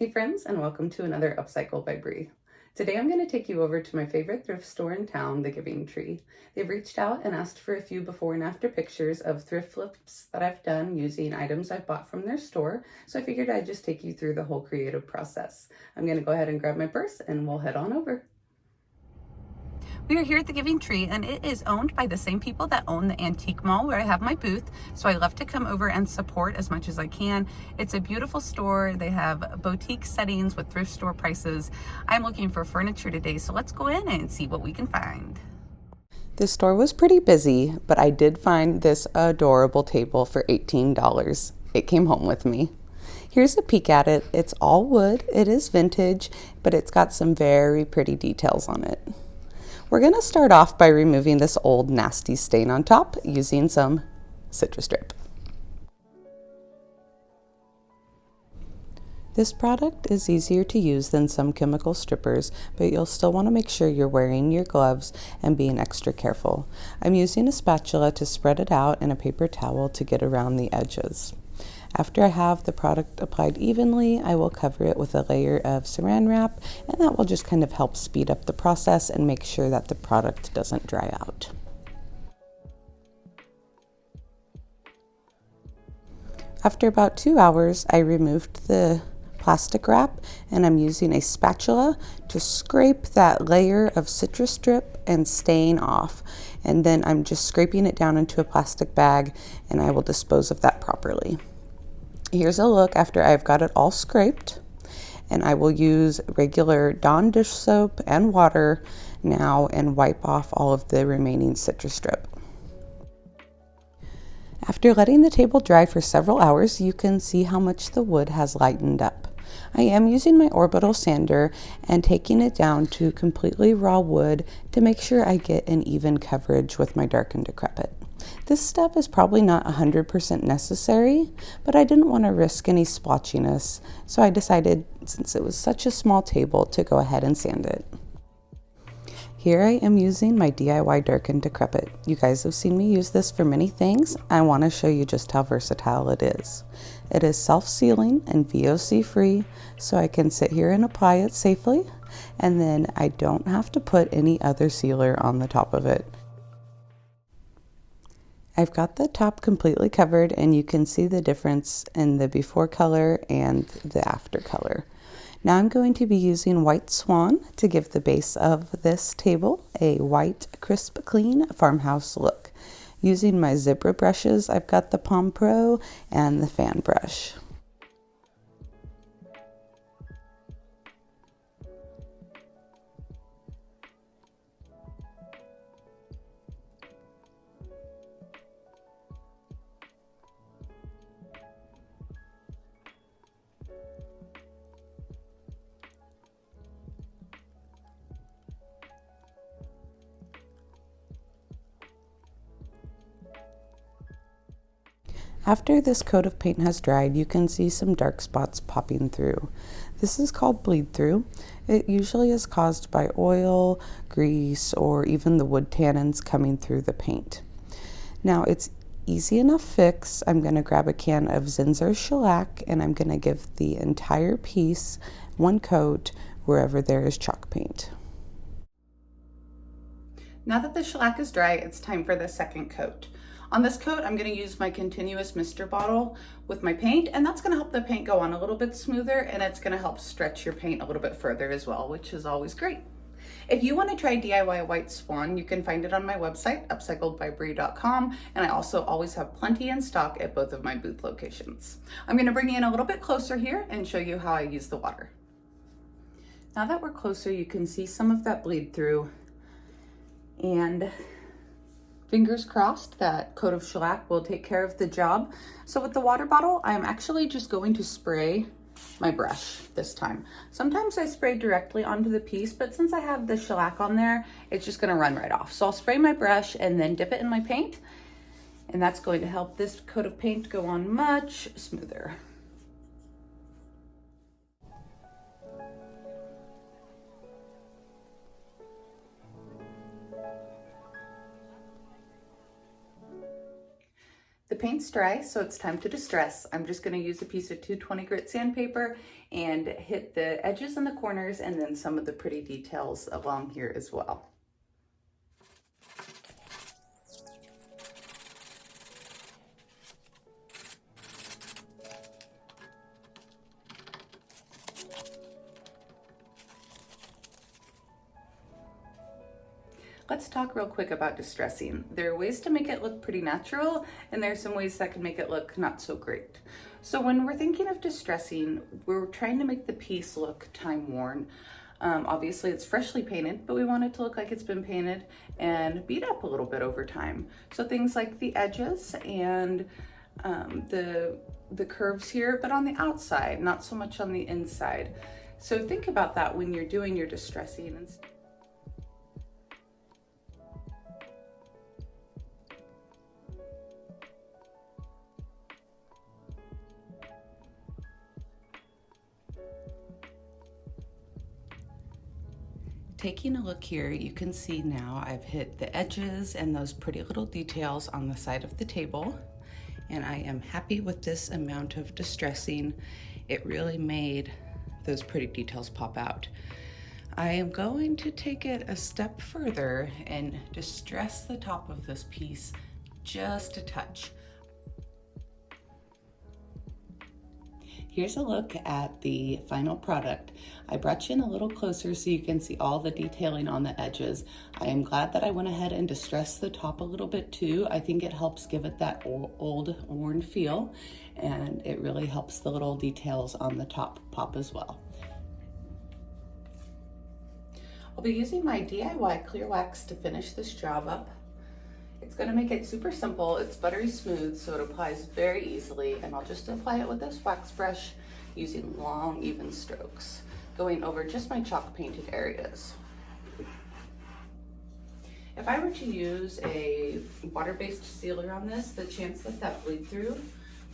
Hey friends, and welcome to another Upcycled by Bri. Today I'm going to take you over to my favorite thrift store in town, The Giving Tree. They've reached out and asked for a few before and after pictures of thrift flips that I've done using items I've bought from their store, so I figured I'd just take you through the whole creative process. I'm going to go ahead and grab my purse and we'll head on over. We are here at the Giving Tree, and it is owned by the same people that own the antique mall where I have my booth, so I love to come over and support as much as I can. It's a beautiful store. They have boutique settings with thrift store prices. I'm looking for furniture today, so let's go in and see what we can find. The store was pretty busy, but I did find this adorable table for $18. It came home with me. Here's a peek at it. It's all wood. It is vintage, but it's got some very pretty details on it. We're going to start off by removing this old nasty stain on top using some citrus strip. This product is easier to use than some chemical strippers, but you'll still want to make sure you're wearing your gloves and being extra careful. I'm using a spatula to spread it out and a paper towel to get around the edges. After I have the product applied evenly, I will cover it with a layer of saran wrap, and that will just kind of help speed up the process and make sure that the product doesn't dry out. After about 2 hours, I removed the plastic wrap, and I'm using a spatula to scrape that layer of citrus strip and stain off. And then I'm just scraping it down into a plastic bag, and I will dispose of that properly. Here's a look after I've got it all scraped, and I will use regular Dawn dish soap and water now and wipe off all of the remaining citrus strip. After letting the table dry for several hours, you can see how much the wood has lightened up. I am using my orbital sander and taking it down to completely raw wood to make sure I get an even coverage with my Dark and Decrepit. This step is probably not 100% necessary, but I didn't want to risk any splotchiness, so I decided, since it was such a small table, to go ahead and sand it. Here I am using my DIY Dark and Decrepit. You guys have seen me use this for many things. I want to show you just how versatile it is. It is self-sealing and VOC free, so I can sit here and apply it safely, and then I don't have to put any other sealer on the top of it. I've got the top completely covered, and you can see the difference in the before color and the after color. Now I'm going to be using White Swan to give the base of this table a white, crisp, clean farmhouse look. Using my zebra brushes, I've got the Palm Pro and the fan brush. After this coat of paint has dried, you can see some dark spots popping through. This is called bleed through. It usually is caused by oil, grease, or even the wood tannins coming through the paint. Now it's easy enough fix. I'm going to grab a can of Zinsser shellac, and I'm going to give the entire piece one coat wherever there is chalk paint. Now that the shellac is dry, it's time for the second coat. On this coat, I'm going to use my continuous mister bottle with my paint, and that's going to help the paint go on a little bit smoother, and it's going to help stretch your paint a little bit further as well, which is always great. If you want to try DIY White Swan, you can find it on my website, upcycledbybri.com, and I also always have plenty in stock at both of my booth locations. I'm going to bring you in a little bit closer here and show you how I use the water. Now that we're closer, you can see some of that bleed through, and fingers crossed that coat of shellac will take care of the job. So with the water bottle, I'm actually just going to spray my brush this time. Sometimes I spray directly onto the piece, but since I have the shellac on there, it's just gonna run right off. So I'll spray my brush and then dip it in my paint, and that's going to help this coat of paint go on much smoother. The paint's dry, so it's time to distress. I'm just going to use a piece of 220 grit sandpaper and hit the edges and the corners and then some of the pretty details along here as well. Let's talk real quick about distressing. There are ways to make it look pretty natural, and there are some ways that can make it look not so great. So when we're thinking of distressing, we're trying to make the piece look time worn. Obviously it's freshly painted, but we want it to look like it's been painted and beat up a little bit over time. So things like the edges and the curves here, but on the outside, not so much on the inside. So think about that when you're doing your distressing. Taking a look here, you can see now I've hit the edges and those pretty little details on the side of the table, and I am happy with this amount of distressing. It really made those pretty details pop out. I am going to take it a step further and distress the top of this piece just a touch. Here's a look at the final product. I brought you in a little closer so you can see all the detailing on the edges. I am glad that I went ahead and distressed the top a little bit too. I think it helps give it that old worn feel, and it really helps the little details on the top pop as well. I'll be using my DIY clear wax to finish this job up. It's going to make it super simple. It's buttery smooth, so it applies very easily, and I'll just apply it with this wax brush using long, even strokes, going over just my chalk painted areas. If I were to use a water-based sealer on this, the chance that that bleed through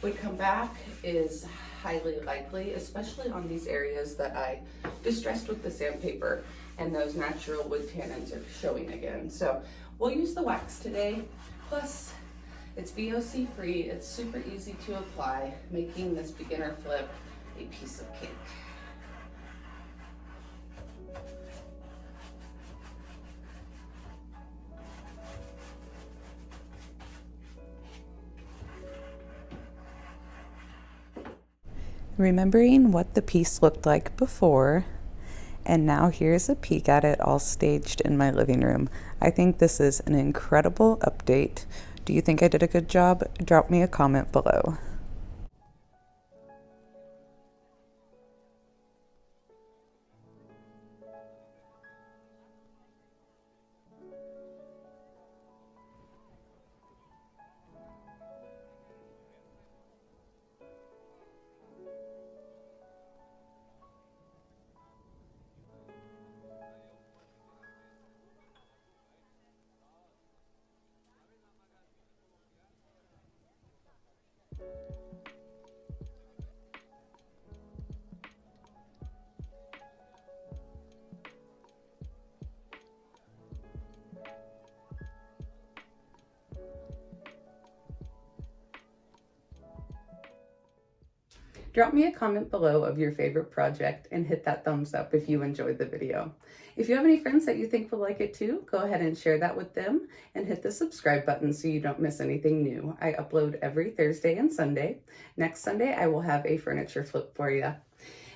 would come back is highly likely, especially on these areas that I distressed with the sandpaper and those natural wood tannins are showing again. So we'll use the wax today. Plus, it's VOC free, it's super easy to apply, making this beginner flip a piece of cake. Remembering what the piece looked like before, and now here's a peek at it all staged in my living room. I think this is an incredible update. Do you think I did a good job? Drop me a comment below. Drop me a comment below of your favorite project and hit that thumbs up if you enjoyed the video. If you have any friends that you think will like it too, go ahead and share that with them and hit the subscribe button so you don't miss anything new. I upload every Thursday and Sunday. Next Sunday, I will have a furniture flip for you.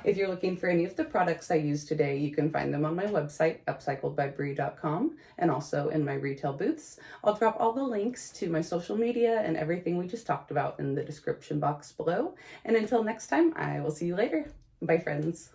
If you're looking for any of the products I used today, you can find them on my website, upcycledbybri.com, and also in my retail booths. I'll drop all the links to my social media and everything we just talked about in the description box below. And until next time, I will see you later. Bye, friends.